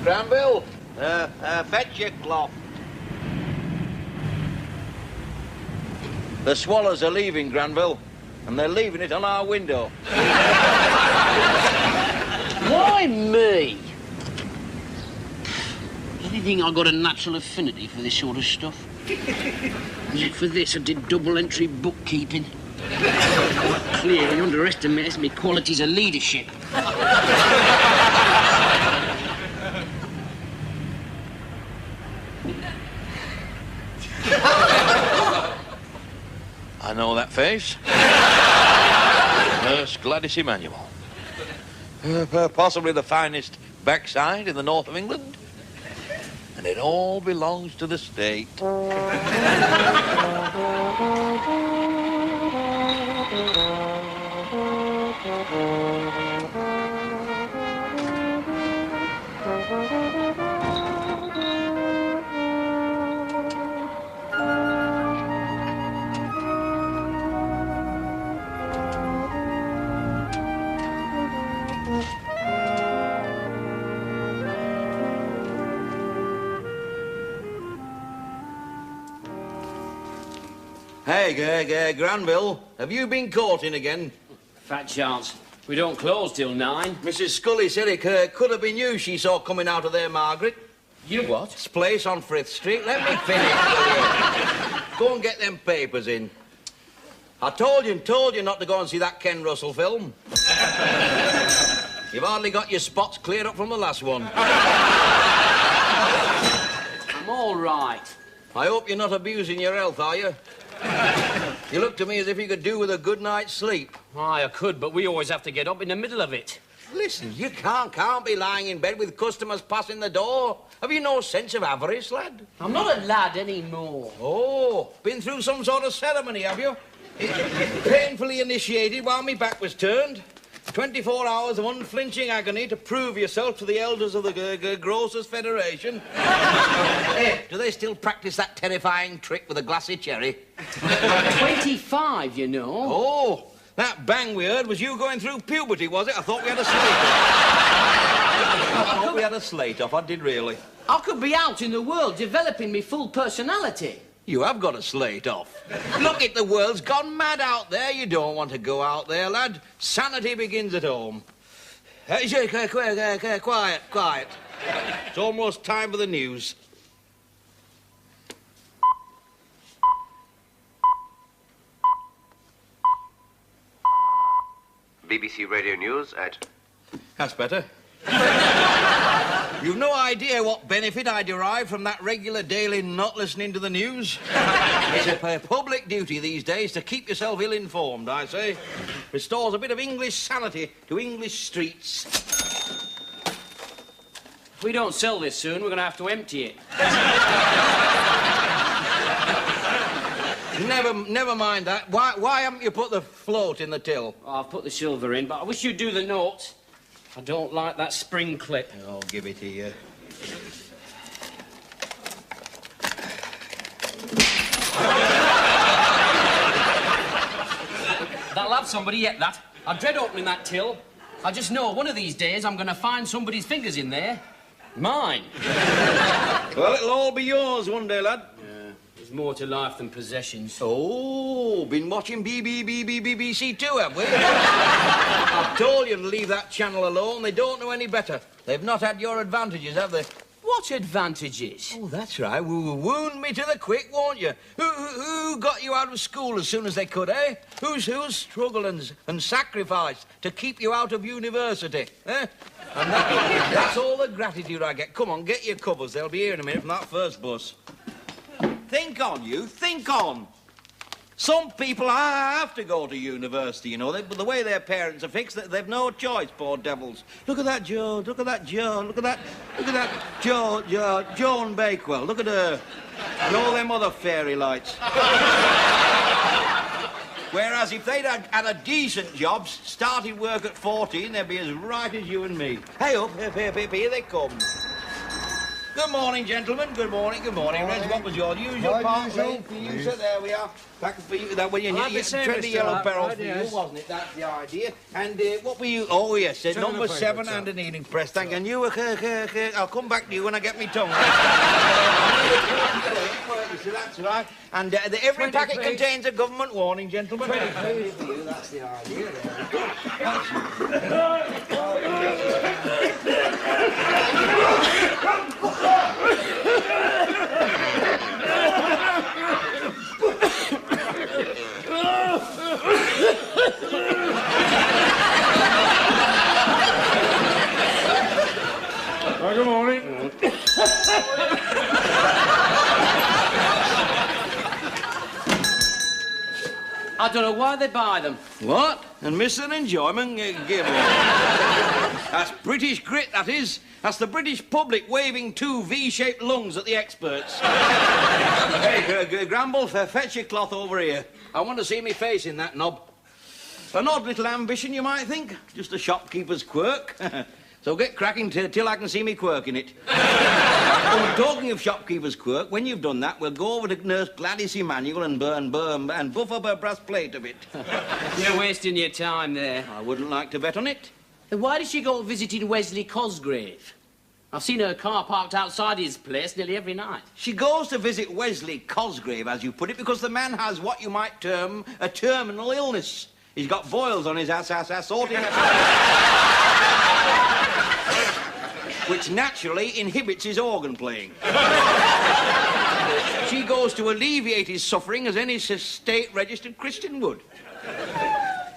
Granville, fetch your cloth. The swallows are leaving, Granville, and they're leaving it on our window. Why me? Do you think I've got a natural affinity for this sort of stuff? Was it for this I did double-entry bookkeeping? Clearly underestimates me qualities of leadership. I know that face. Nurse Gladys Emanuel. Possibly the finest backside in the north of England. And it all belongs to the state. Hey, Granville, have you been caught in again? Fat chance. We don't close till 9. Mrs. Scully said it could have been you she saw coming out of there, Margaret. You what? This place on Frith Street. Let me finish, will you? Go and get them papers in. I told you not to go and see that Ken Russell film. You've hardly got your spots cleared up from the last one. I'm all right. I hope you're not abusing your health, are you? You look to me as if you could do with a good night's sleep. Aye, I could, but we always have to get up in the middle of it. Listen, you can't be lying in bed with customers passing the door. Have you no sense of avarice, lad? I'm not a lad anymore. Oh, been through some sort of ceremony, have you? Painfully initiated while my back was turned. 24 hours of unflinching agony to prove yourself to the elders of the Grocers' Federation. Hey, do they still practice that terrifying trick with a glassy cherry? 25, you know. Oh, that bang we heard was you going through puberty, was it? I thought we had a slate off. I thought we had a slate off, I did really. I could be out in the world developing my full personality. You have got a slate off. Look it, the world's gone mad out there. You don't want to go out there, lad. Sanity begins at home. Quiet. It's almost time for the news. BBC Radio News at... That's better. You've no idea what benefit I derive from that regular daily not listening to the news. It's a public duty these days to keep yourself ill-informed, I say. Restores a bit of English sanity to English streets. If we don't sell this soon, we're going to have to empty it. Never mind that. Why haven't you put the float in the till? Oh, I've put the silver in, but I wish you'd do the notes. I don't like that spring clip. I'll give it to you. That'll have somebody yet, that. I dread opening that till. I just know one of these days I'm going to find somebody's fingers in there. Mine. Well, it'll all be yours one day, lad. Yeah, there's more to life than possessions. Oh, been watching BBC too, have we? I've told you to leave that channel alone. They don't know any better. They've not had your advantages, have they? What advantages? Oh, that's right. Wound me to the quick, won't you? Who got you out of school as soon as they could, eh? Who's struggled and sacrificed to keep you out of university, eh? And that's all the gratitude I get. Come on, get your covers. They'll be here in a minute from that first bus. Think on, you. Think on. Some people have to go to university, you know. The way their parents are fixed, they've no choice, poor devils. Look at that Joe, look at that Joe, look at that Joan Bakewell. Look at her. And all them other fairy lights. Whereas if they'd had a decent job, started work at 14, they'd be as right as you and me. Hey up, here they come. Good morning, gentlemen. Good morning, good morning. Reg, what was your usual part? Ready for you, sir? There we are. Back for you. That when you tread the yellow barrel for you, wasn't it? That's the idea. And what were you? Oh, yes, number 7 and an evening press. Thank you. And you, I'll come back to you when I get me tongue. So that's right. And every packet contains a government warning, gentlemen. 20 for you. That's the idea. Good morning. I don't know why they buy them. What? And miss an enjoyment? Give me. That's British grit, that is. That's the British public waving 2 V-shaped lungs at the experts. Hey, Gramble, fetch your cloth over here. I want to see me face in that knob. An odd little ambition, you might think. Just a shopkeeper's quirk. So get cracking till I can see me quirk in it. Oh, talking of shopkeeper's quirk, when you've done that, we'll go over to Nurse Gladys Emanuel and buff up her brass plate a bit. You're wasting your time there. I wouldn't like to bet on it. Then why did she go visiting Wesley Cosgrave? I've seen her car parked outside his place nearly every night. She goes to visit Wesley Cosgrave, as you put it, because the man has what you might term a terminal illness. He's got boils on his sorting which naturally inhibits his organ playing. She goes to alleviate his suffering as any state-registered Christian would.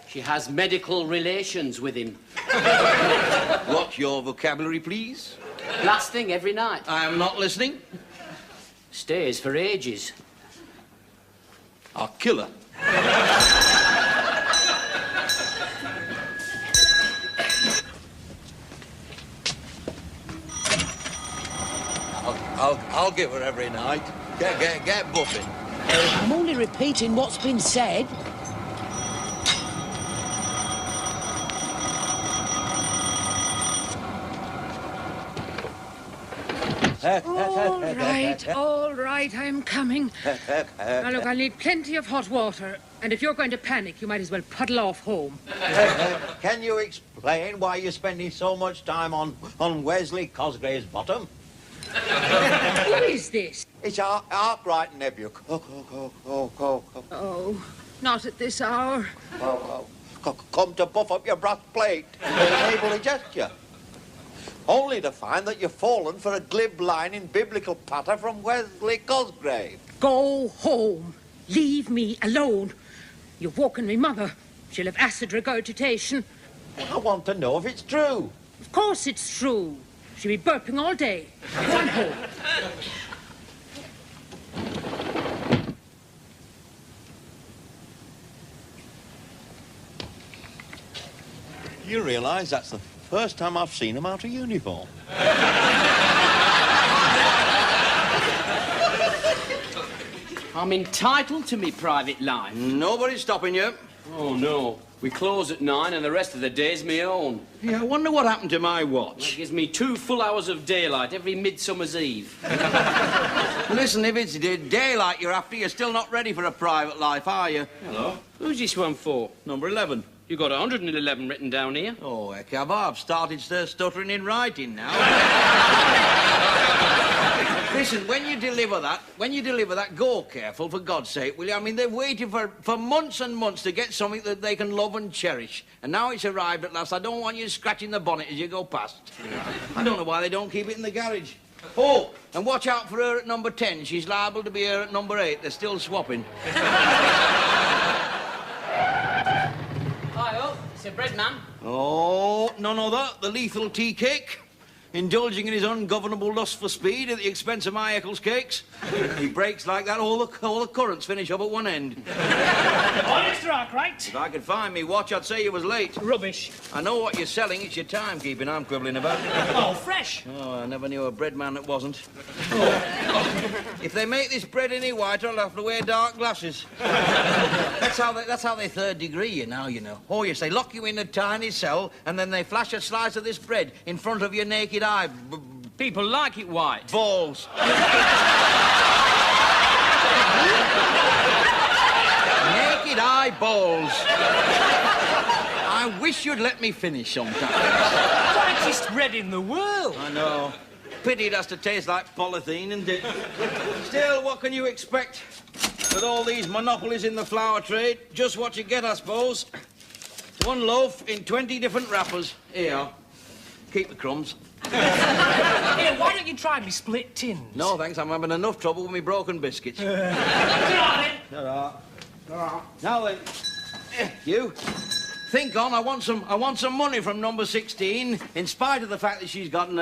She has medical relations with him. What's your vocabulary, please? Last thing every night. I am not listening. Stays for ages. I'll kill her. I'll give her every night. Get buffing. I'm only repeating what's been said. All right, I'm coming. Now, look, I'll need plenty of hot water. And if you're going to panic, you might as well puddle off home. Can you explain why you're spending so much time on Wesley Cosgrave's bottom? Who is this? It's our Arkwright nephew. Oh, not at this hour. Come to buff up your brass plate with a neighbourly gesture. Only to find that you've fallen for a glib line in biblical patter from Wesley Cosgrave. Go home. Leave me alone. You've woken me mother. She'll have acid regurgitation. I want to know if it's true. Of course it's true. She'll be burping all day. Go on home. You realise that's the first time I've seen him out of uniform. I'm entitled to me private life. Nobody's stopping you. Oh, no. We close at 9 and the rest of the day's my own. Yeah, I wonder what happened to my watch. That gives me 2 full hours of daylight every Midsummer's Eve. Listen, if it's daylight you're after, you're still not ready for a private life, are you? Hello? Who's this one for? Number 11. You got 111 written down here. Oh, heck, I've started stuttering in writing now. Listen, when you deliver that, go careful, for God's sake, will you? I mean, they've waited for months and months to get something that they can love and cherish. And now it's arrived at last. I don't want you scratching the bonnet as you go past. I don't know why they don't keep it in the garage. Oh, and watch out for her at number 10. She's liable to be here at number 8. They're still swapping. Hi-oh, it's a bread man. Oh, none other. The lethal tea cake. Indulging in his ungovernable lust for speed at the expense of my Eccles cakes. He breaks like that, all the currents finish up at one end. Oh, Mr. Arkwright. If I could find me watch, I'd say you was late. Rubbish. I know what you're selling. It's your timekeeping I'm quibbling about. Oh, fresh. Oh, I never knew a bread man that wasn't. If they make this bread any whiter, I'll have to wear dark glasses. That's how they third degree you now, you know. Oh, yes, they lock you in a tiny cell, and then they flash a slice of this bread in front of your naked eye, People like it white. Balls. Naked eyeballs. I wish you'd let me finish sometime. Whitest red in the world. I know. Pity it has to taste like polythene, isn't it? Still, what can you expect? With all these monopolies in the flour trade, just what you get, I suppose. One loaf in 20 different wrappers. Here, keep the crumbs. Here, why don't you try me split tins? No, thanks. I'm having enough trouble with me broken biscuits. Darling. Now then, you. Think on. I want some money from number 16, in spite of the fact that she's got an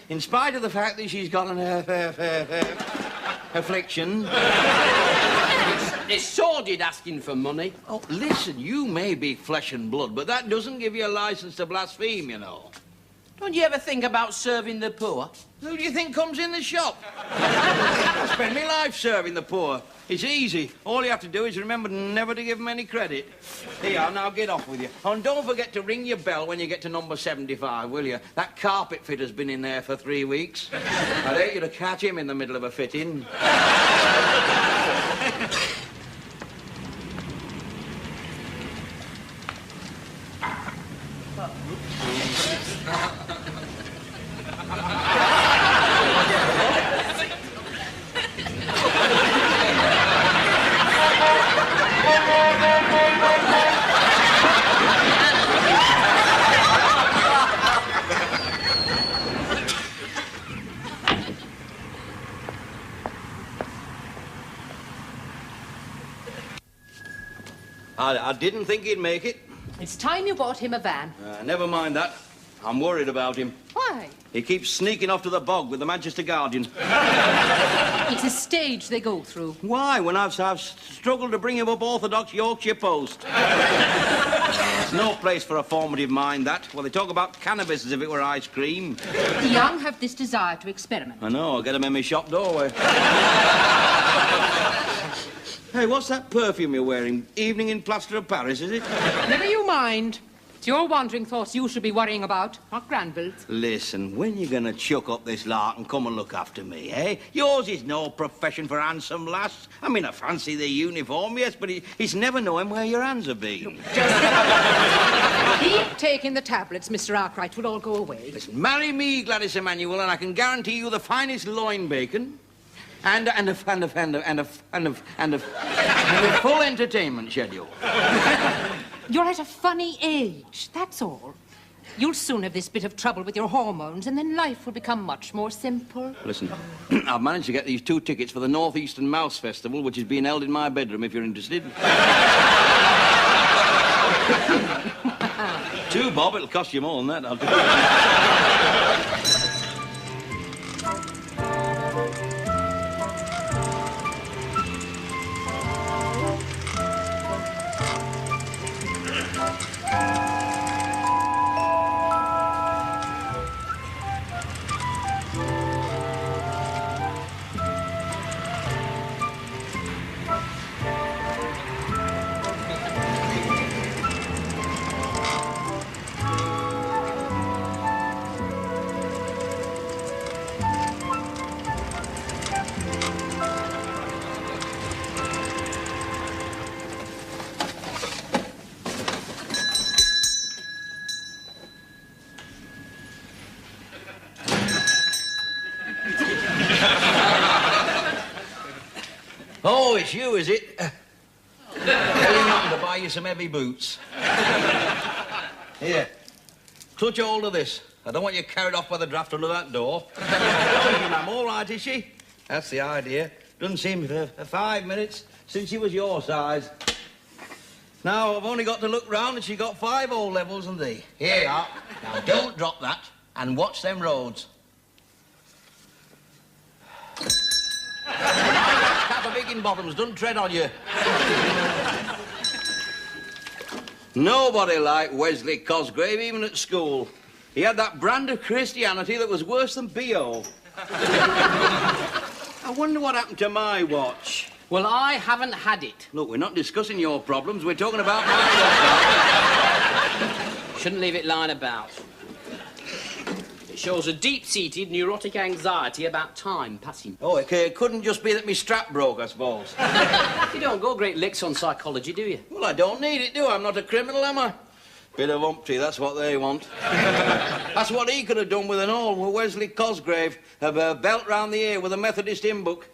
in spite of the fact that she's got an affliction. It's sordid asking for money. Oh, listen, you may be flesh and blood, but that doesn't give you a license to blaspheme, you know. Don't you ever think about serving the poor? Who do you think comes in the shop? I spend my life serving the poor. It's easy. All you have to do is remember never to give them any credit. Here, now get off with you. Oh, and don't forget to ring your bell when you get to number 75, will you? That carpet fitter's been in there for 3 weeks. I'd hate you to catch him in the middle of a fitting. I didn't think he'd make it. It's time you bought him a van. Never mind that. I'm worried about him. Why? He keeps sneaking off to the bog with the Manchester Guardian. It's a stage they go through. Why, when I've struggled to bring him up orthodox Yorkshire post? There's no place for a formative mind, that. Well, they talk about cannabis as if it were ice cream. The young have this desire to experiment. I know, I'll get him in my shop doorway. Hey, what's that perfume you're wearing? Evening in Plaster of Paris, is it? Never you mind. It's your wandering thoughts you should be worrying about, not Granville's. Listen, when you gonna chuck up this lark and come and look after me, eh? Yours is no profession for handsome lass. I mean, I fancy the uniform, yes, but it's never knowing where your hands have been. Keep taking the tablets, Mr. Arkwright. We'll all go away. Listen, marry me, Gladys Emanuel, and I can guarantee you the finest loin bacon and a full entertainment schedule. You're at a funny age, that's all. You'll soon have this bit of trouble with your hormones, and then life will become much more simple. Listen, I've managed to get these 2 tickets for the North Eastern Mouse Festival, which is being held in my bedroom, if you're interested. 2 bob, it'll cost you more than that, I'll do it. Oh, it's you, is it? Telling you to buy you some heavy boots. Here, clutch hold of this. I don't want you carried off by the draft under that door. I'm all right, is she? That's the idea. Doesn't seem for 5 minutes since she was your size. Now, I've only got to look round and she got 5 O-levels and thee. Here you are. Now, don't drop that and watch them roads. Cap of Higginbottoms, don't tread on you. Nobody liked Wesley Cosgrave, even at school. He had that brand of Christianity that was worse than B.O. I wonder what happened to my watch. Well, I haven't had it. Look, we're not discussing your problems, we're talking about my watch. Shouldn't leave it lying about. It shows a deep-seated neurotic anxiety about time passing. Oh, it couldn't just be that my strap broke, I suppose. You don't go great licks on psychology, do you? Well, I don't need it, do I? I'm not a criminal, am I? Bit of umpty, that's what they want. That's what he could have done with an old Wesley Cosgrave, a belt round the ear with a Methodist hymn book.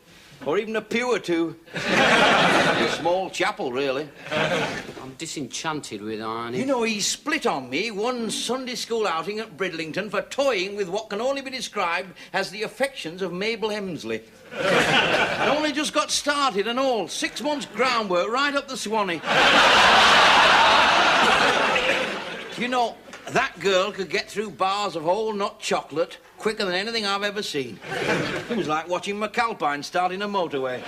Or even a pew or two. A small chapel, really. I'm disenchanted with Arnie. You know, he split on me one Sunday school outing at Bridlington for toying with what can only be described as the affections of Mabel Hemsley. I only just got started and all. 6 months groundwork right up the Swanee. You know, that girl could get through bars of whole nut chocolate quicker than anything I've ever seen. It was like watching McAlpine starting a motorway.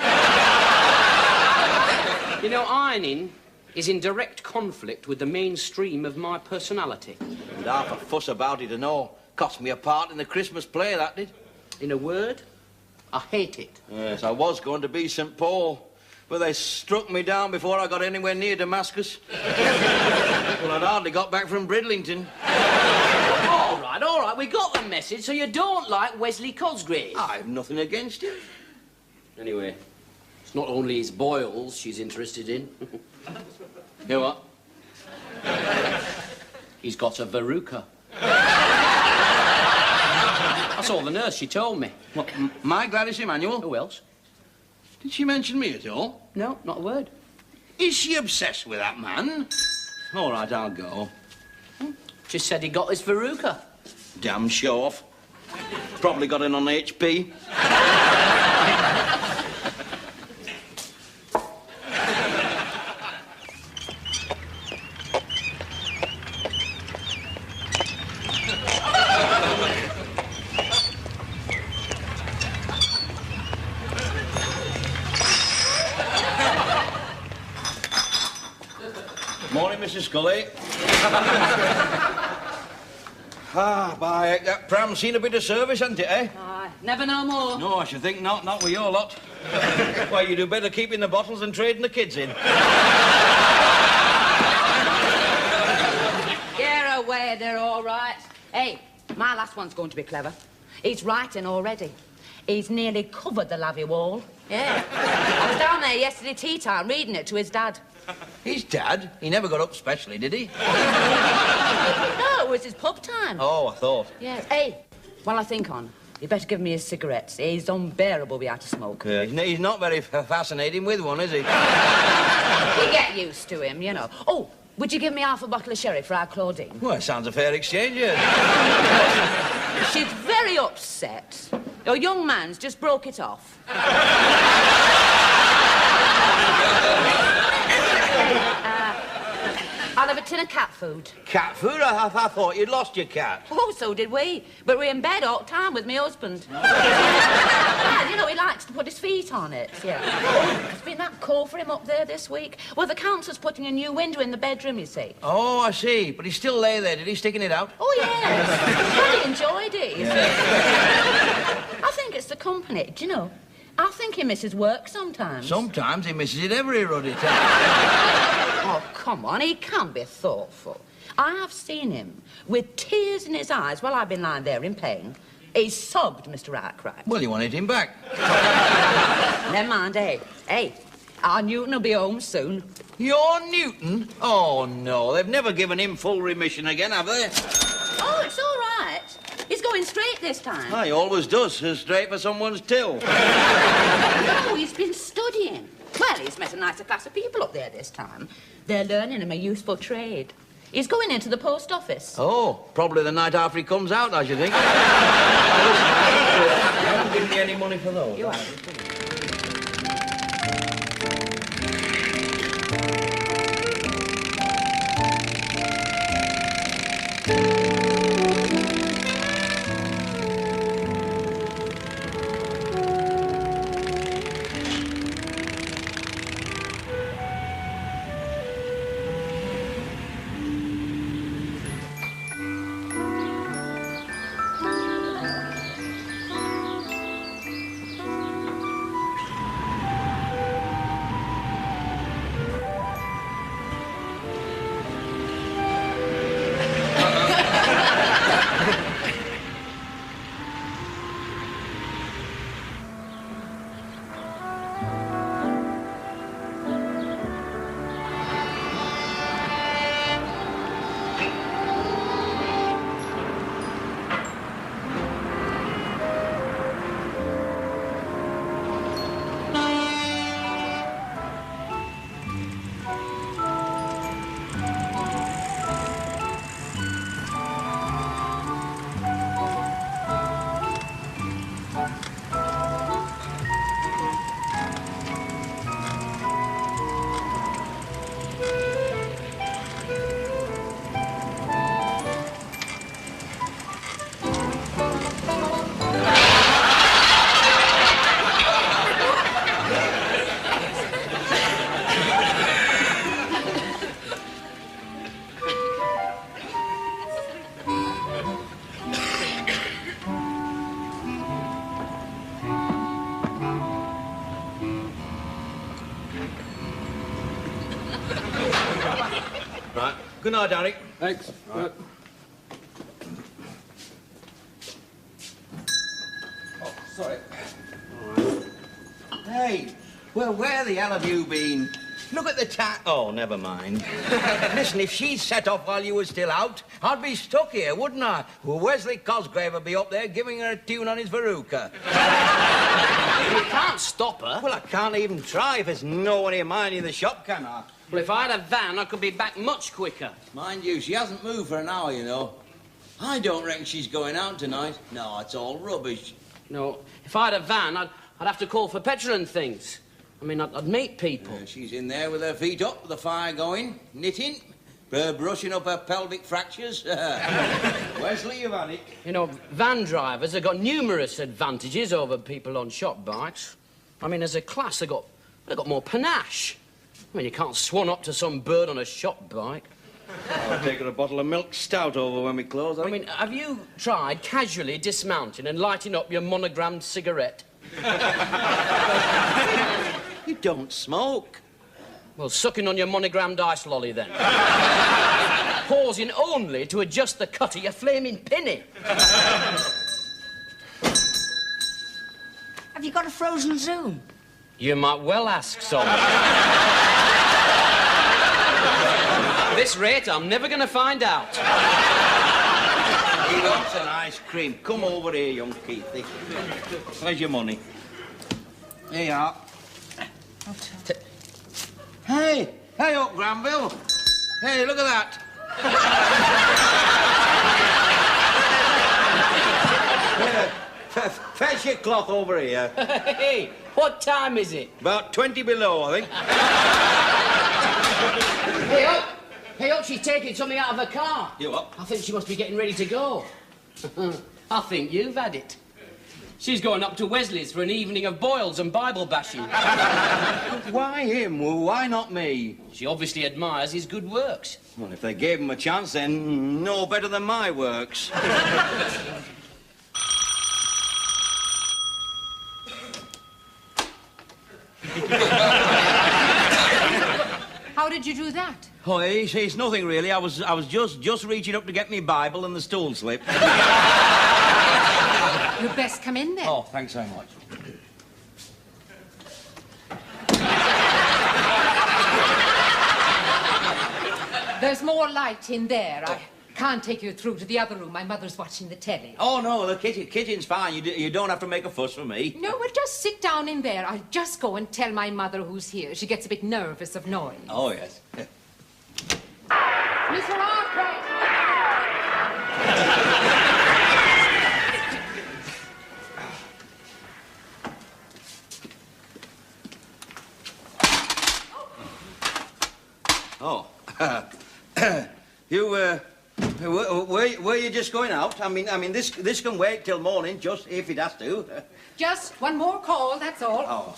You know, ironing is in direct conflict with the mainstream of my personality. And half a fuss about it and all. Cost me a part in the Christmas play, that did. In a word, I hate it. Yes, I was going to be St. Paul, but they struck me down before I got anywhere near Damascus. Well, I'd hardly got back from Bridlington. All right, we got the message, so you don't like Wesley Cosgrave. I've nothing against him. Anyway, it's not only his boils she's interested in. You know what? He's got a verruca. I saw the nurse, she told me. What, my Gladys Emanuel? Who else? Did she mention me at all? No, not a word. Is she obsessed with that man? All right, I'll go. Just said he got his verruca. Damn show-off. Probably got in on HP. Morning, Mrs. Scully. By that pram's seen a bit of service, hasn't it, eh? Aye, never no more. No, I should think not with your lot. Why, you do better keeping the bottles than trading the kids in. Get away, they're all right. Hey, my last one's going to be clever. He's writing already. He's nearly covered the lavvy wall. Yeah. I was down there yesterday tea time reading it to his dad. His dad? He never got up specially, did he? No, it was his pub time. Oh, I thought. Yes. Hey, while I think on, you better give me his cigarettes. He's unbearable without a smoke. He's not very fascinating with one, is he? You get used to him, you know. Oh, would you give me half a bottle of sherry for our Claudine? Well, it sounds a fair exchange, yes. She's very upset. Your young man's just broke it off. I'll have a tin of cat food. Cat food? I thought you'd lost your cat. Oh, so did we. But we're in bed all the time with my husband. Yeah, you know, he likes to put his feet on it, yeah. Oh, it's been that cold for him up there this week. Well, the council's putting a new window in the bedroom, you see. Oh, I see. But he still lay there. Did he, sticking it out? Oh, yes. Well, he enjoyed it, you see. I think it's the company, do you know? I think he misses work sometimes. Sometimes he misses it every ruddy time. Oh, come on, he can be thoughtful. I have seen him with tears in his eyes while I've been lying there in pain. He's sobbed, Mr. Arkwright. Well, you wanted him back. Never mind, eh? Hey, our Newton will be home soon. Your Newton? Oh, no, they've never given him full remission again, have they? Oh, it's all right. He's going straight this time. He always does, straight for someone's till. No, he's been studying. Well, he's met a nicer class of people up there this time. They're learning him a useful trade. He's going into the post office. Oh, probably the night after he comes out, I should think. You haven't given me any money for those. You haven't. Good night, Derek. Thanks. Right. Oh, sorry. Hey, well, where the hell have you been? Look at the Oh, never mind. Listen, if she'd set off while you were still out, I'd be stuck here, wouldn't I? Well, Wesley Cosgrave would be up there giving her a tune on his veruca. You can't stop her. Well, I can't even try if there's no one here minding the shop, can I? Well, if I had a van, I could be back much quicker. Mind you, she hasn't moved for an hour, you know. I don't reckon she's going out tonight. No, it's all rubbish. No, if I had a van, I'd have to call for petrol and things. I mean, I'd meet people. She's in there with her feet up, with the fire going, knitting, brushing up her pelvic fractures. Wesley, you've had it. You know, van drivers have got numerous advantages over people on shop bikes. I mean, as a class, they've got more panache. I mean, you can't swan up to some bird on a shop bike. I'll take her a bottle of milk stout over when we close. I mean, have you tried casually dismounting and lighting up your monogrammed cigarette? You don't smoke. Well, sucking on your monogrammed ice lolly, then. Pausing only to adjust the cut of your flaming penny. Have you got a frozen Zoom? You might well ask, son. At this rate, I'm never going to find out. He wants an ice cream. Come over here, young Keithy. Where's your money? Here you are. Hey up, Granville. Hey, look at that. Fetch your cloth over here. Hey, what time is it? About 20 below, I think. Hey up, she's taking something out of her car. You up? I think she must be getting ready to go. I think you've had it. She's going up to Wesley's for an evening of boils and Bible bashing. Why him? Well, why not me? She obviously admires his good works. Well, if they gave him a chance, then no better than my works. How did you do that? Oh, it's nothing really. I was just reaching up to get me Bible and the stool slipped. You'd best come in then. Oh, thanks so much. There's more light in there. I can't take you through to the other room. My mother's watching the telly. Oh, no, the kitchen's fine. You don't have to make a fuss for me. No, well, just sit down in there. I'll just go and tell my mother who's here. She gets a bit nervous of noise. Oh, yes. Mr. Arkwright! Oh. Were you just going out? I mean, this can wait till morning, just if it has to. Just one more call, that's all. Oh.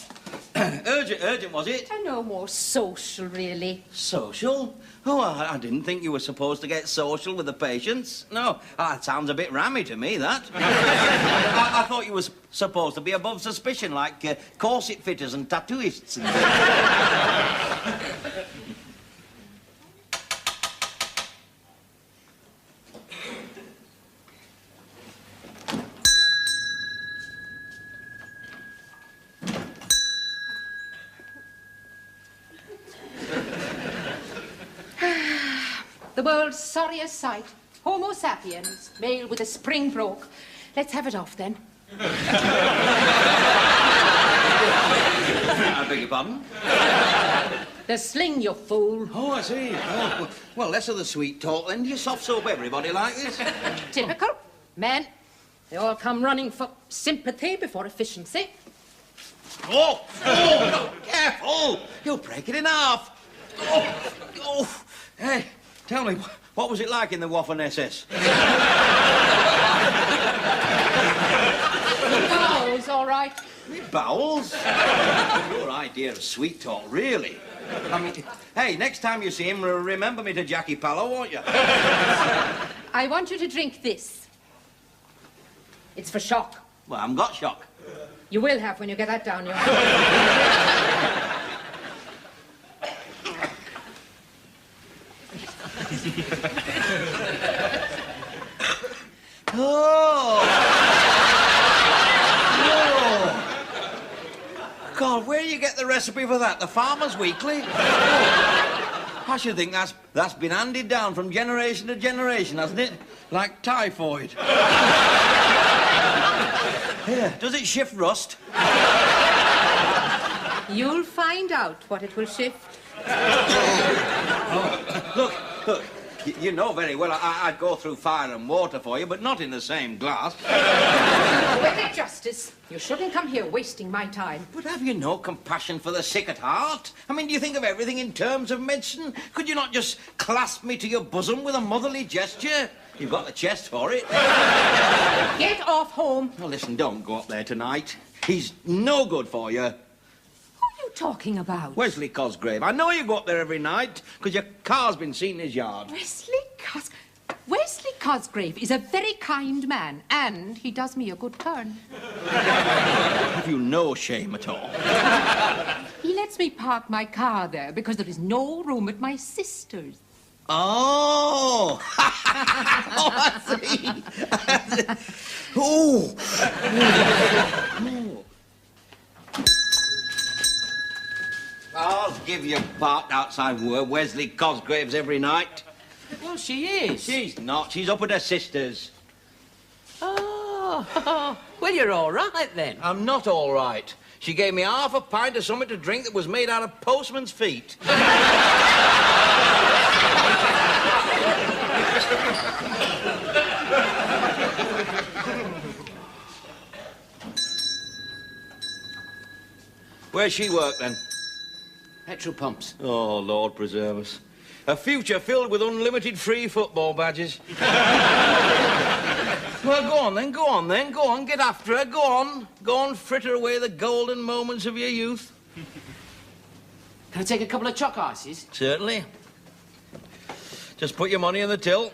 Urgent, was it? No more social, really. Social? Oh, I didn't think you were supposed to get social with the patients. No, that sounds a bit rammy to me, that. I thought you were supposed to be above suspicion, like corset fitters and tattooists. The world's sorriest sight. Homo sapiens, male with a spring broke. Let's have it off, then. I beg your pardon? The sling, you fool. Oh, I see. Oh, well, less of the sweet talk, then. Do you soft soap everybody like this? Typical. Men, they all come running for sympathy before efficiency. Oh, no, careful! You'll break it in half. Oh. Hey, tell me, what was it like in the Waffen SS? Bowels, all right. Me bowels? Your idea of sweet talk, really? I mean, hey, next time you see him, remember me to Jackie Pallow, won't you? I want you to drink this. It's for shock. Well, I haven't got shock. You will have when you get that down your... Oh! Oh! God, where do you get the recipe for that? The Farmer's Weekly? I should think that's been handed down from generation to generation, hasn't it? Like typhoid. Here, does it shift rust? You'll find out what it will shift. Oh, look. You know very well I'd go through fire and water for you, but not in the same glass. Wicked Justice, you shouldn't come here wasting my time. But have you no compassion for the sick at heart? I mean, do you think of everything in terms of medicine? Could you not just clasp me to your bosom with a motherly gesture? You've got the chest for it. Get off home. Well, listen, don't go up there tonight. He's no good for you. Who are you talking about? Wesley Cosgrave. I know you go up there every night, because your car's been seen in his yard. Wesley Cosgrave is a very kind man, and he does me a good turn. Have you no shame at all? He lets me park my car there because there is no room at my sister's. Oh! Oh, I see. Oh! I'll give you parked outside Wesley Cosgrave's every night. Well, she is. She's not. She's up at her sister's. Oh, well, you're all right, then. I'm not all right. She gave me half a pint of something to drink that was made out of postman's feet. Where's she work, then? Petrol pumps. Oh, Lord preserve us. A future filled with unlimited free football badges. Well, go on, then. Go on, get after her. Go on, fritter away the golden moments of your youth. Can I take a couple of chalk ices? Certainly. Just put your money in the till.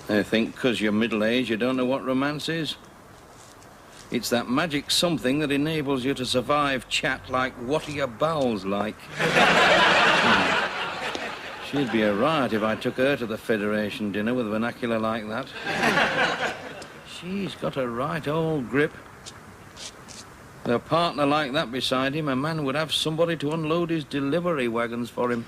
I think because you're middle-aged, you don't know what romance is. It's that magic something that enables you to survive chat like, what are your bowels like? She'd be a riot if I took her to the Federation dinner with vernacular like that. She's got a right old grip. With a partner like that beside him, a man would have somebody to unload his delivery wagons for him.